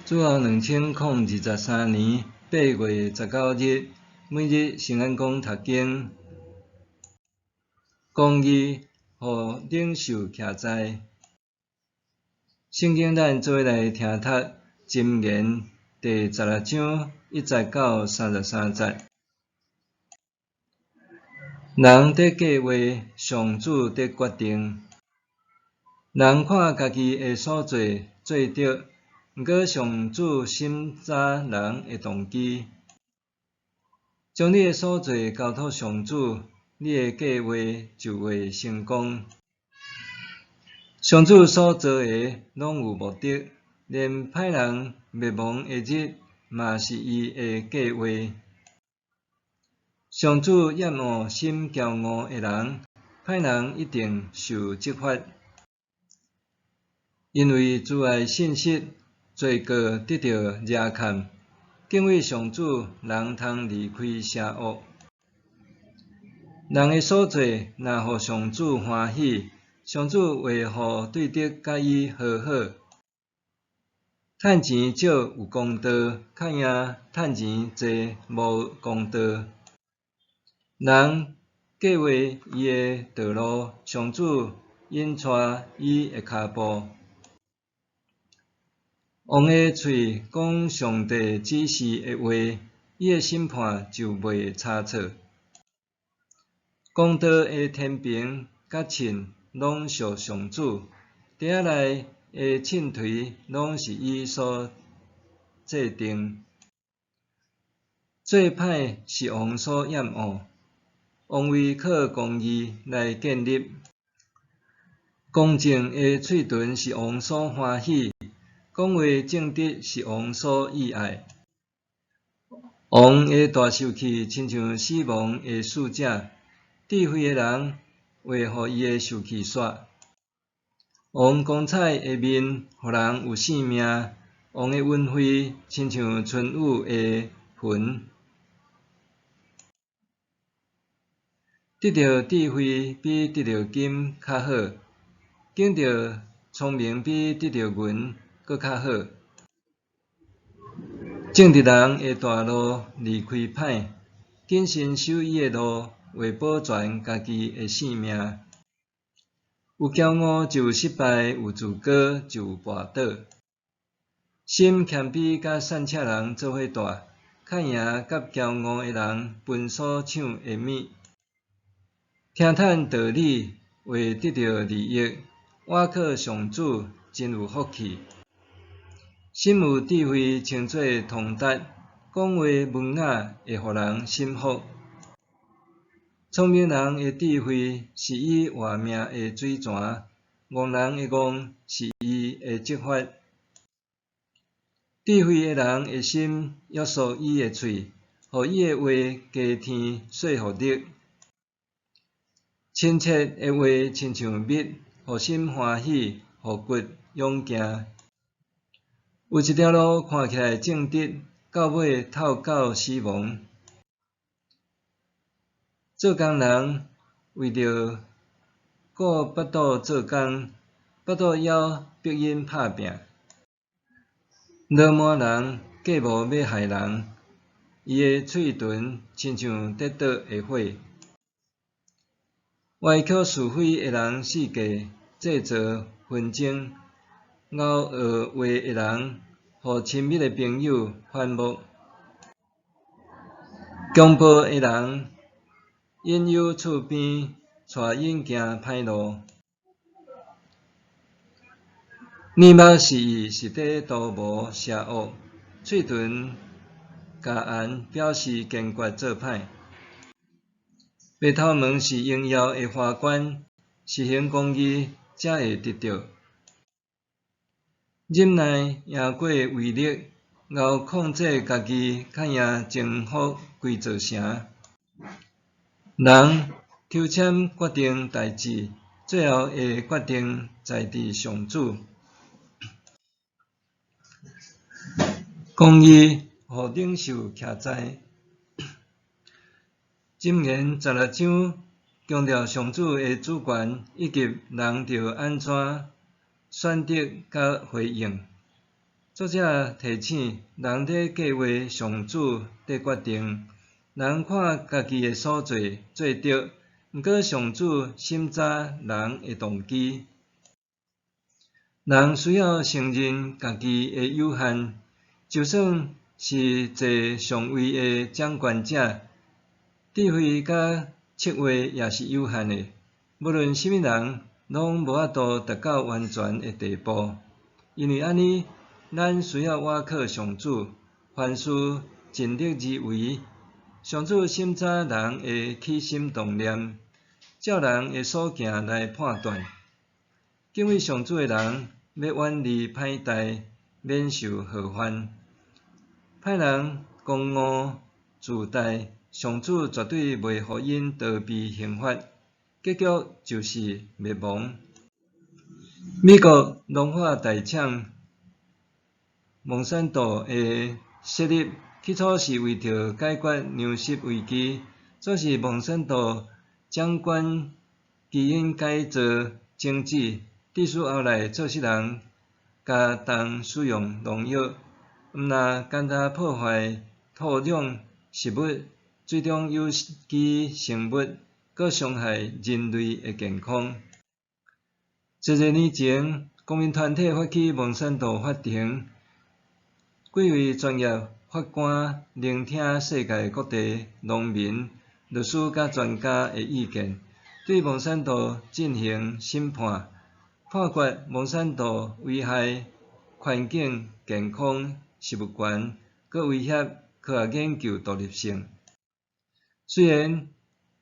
主后2023年8月19日，每日圣安宫读经，公义互领袖徛在。圣经咱做来听读箴言第16章1节到33节。人伫计划，上主伫决定。人看家己的所做做得，毋过上主审查人的动机。将你的所做交托上主，你的计划就会成功。上主所做的拢有目的，连歹人灭亡的日，嘛是伊的计划。上主厌恶心骄傲的人，歹人一定受责罚。因为阻碍信息，罪过得到惹看。敬畏上主，人通离开邪恶。人的所做，若互上主欢喜，上主会互对得甲伊和好。趁钱少有公道，较赢趁钱侪无公道。人计划伊的道路，上主引带伊的脚步。王的喙讲上帝指示的话，伊的审判就袂差错。公道的天平甲秤拢属上主，地仔内的秤槌拢是伊所制定。做歹是王所厌恶，王位靠公义来建立。公正的喙唇是王所欢喜。讲话正直是王所喜爱。王的大受气亲像死亡的使者，智慧的人会互伊的受气煞。王光彩的面，互人有性命。王的恩惠亲像春雨的云。得到智慧比得到金较好，敬着聪明比得到银搁较好。正直人的大路离开歹，谨慎守伊的路，为保全家己的性命。有骄傲就有失败，有自高就有跋倒。心谦卑甲善车人做伙大，较赢甲骄傲的人分所抢的物。听趁道理为得到利益，倚靠上主真有福气。心有智慧，称作通达，讲话文雅会互人心服。聪明人的智慧是伊活命的水泉，戆人的戆是伊的责罚。智慧的人的心约束伊的喙，互伊的话加添说服力。亲切的话亲像蜜，互心欢喜，互骨勇行。有一条路看起来正直，到尾透到死亡。做工人为着顾腹肚做工，腹肚枵逼因拍拼。罗马人计谋要害人，伊的嘴唇亲像跌倒的火。歪曲是非的人世界制造纷争，咬学话的人，互亲密的朋友反目。强暴的人引诱厝边，带因行歹路。面目是意，实底图谋邪恶。嘴唇加红，表示坚决做歹。白头毛是荣耀的花冠，实行公义才会得到。忍耐赢过威力，熬控制家己，较赢征服规座城。人抽签决定代志，最后的决定在伫上主。公义互领袖徛在。箴言16章强调上主的主权，以及人着安怎选择甲回应。作者提醒人在计划上主伫决定，人看家己的所做做对，毋过上主审查人的动机。人需要承认家己的有限，就算是坐上位的掌权者，智慧甲策划也是有限的。无论甚物人，拢无法度达到完全的地步。因为安尼，咱需要倚靠上主，凡事尽力而为。上主审查人的起心动念，照人的所行来判断。敬畏上主的人，要远离歹代，免受祸患。歹人公误自大，上主绝对袂互因逃避刑罚，结局就是灭亡。美国农化大厂蒙山道的设立，起初是为着解决粮食危机，则是蒙山道掌管基因改造种子，致使后来做事人加重使用农药，毋但简单破坏土壤、食物、水中有机生物，阁伤害人类的健康。一个年前，公民团体发起蒙山道法庭，几位专业法官聆听世界各地农民、律师甲专家的意见，对蒙山道进行审判，判决蒙山道危害环境、健康、食物权，阁威胁科学研究独立性。虽然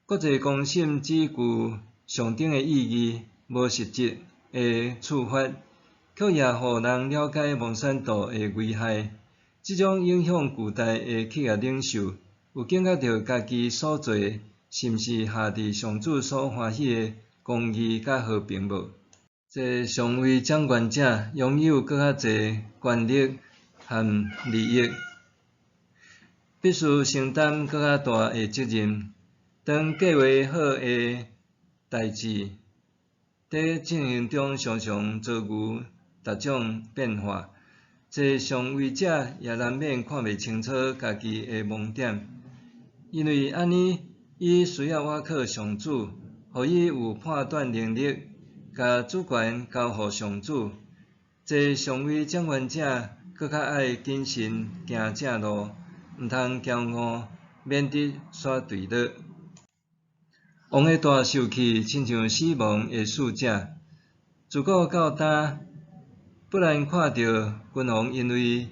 国际公审只具象征的意义，无实质的处罚，却也互人了解蒙山道的危害。这种影响巨大的企业领袖，有感觉到家己所做是毋是下伫上主所欢喜的公义甲和平无？这上位掌权者拥有搁较侪权力和利益，必须承担搁较大的责任。当计划好的代志在进行中，常常遭遇各种变化。这上位者也难免看袂清楚家己的盲点，因为安尼，伊需要倚靠上主，互伊有判断能力，甲主权交互上主。这上位掌权者搁较爱谨慎行正路，毋通骄傲，免得煞坠落。王的大受气，亲像死亡的使者，自古到今，不难看到君王因为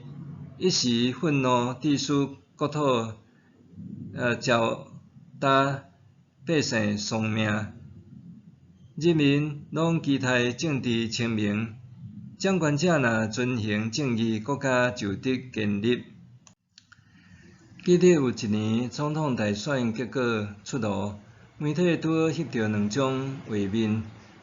一时愤怒，致使国土糟蹋，百姓丧命，人民拢期待政治清明，掌权者若遵行正义，国家就得建立。记得有一年总统大选结果出炉，媒体拄好翕到两张画面，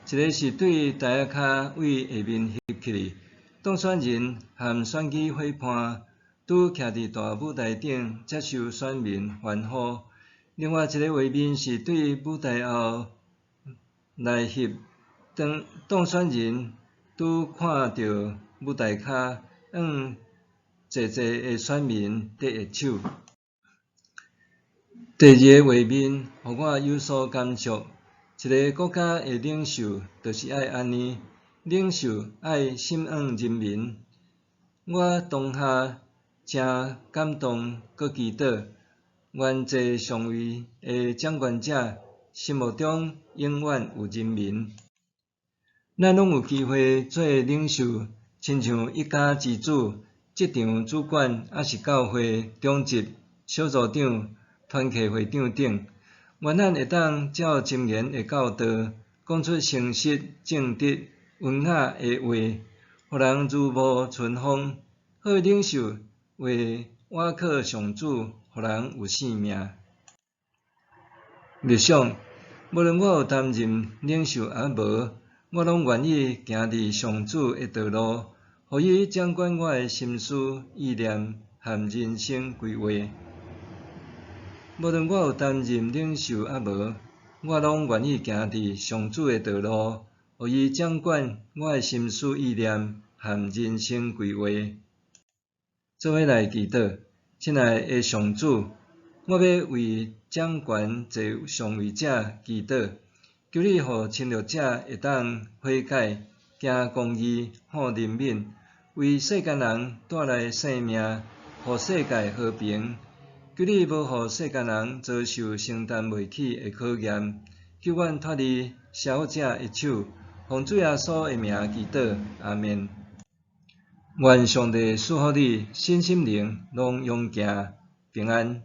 一个是对台仔骹为下面翕起，当选人和选举伙伴拄徛伫大舞台顶接受选民欢呼；另外一个画面是对舞台后来翕，当选人拄看到舞台骹济的选民伫握手。第二个画面，互我有所感触。一个国家的领袖，就是爱安尼。领袖爱心恩人民。我当下真感动，阁祈祷，愿这上位的掌权者心目中永远有人民。咱拢有机会做领袖，亲像一家之主、职场主管，还是教会长职、小组长、团契会长等。愿咱会当照箴言的教导，讲出诚实、正直、温雅的话，互人如沐春风。好领袖为倚靠上主，互人有性命。默想，无论我有担任领袖还无，我拢愿意行伫上主的道路，互伊掌管我的心思、意念和人生规划。无论我有担任领袖还无，我拢愿意行伫上主的道路，互伊掌管我的心思意念和人生规划。做伙来祈祷。亲爱的上主，我要为掌权坐上位者祈祷，求你互侵略者会当悔改，行公义，护人民，为世间人带来生命，互世界和平。求你无互世间人遭受承担袂起的考验。求阮脱离邪恶者的手，奉主耶稣的名祈祷，阿们。愿上帝赐福你身心灵拢勇行平安。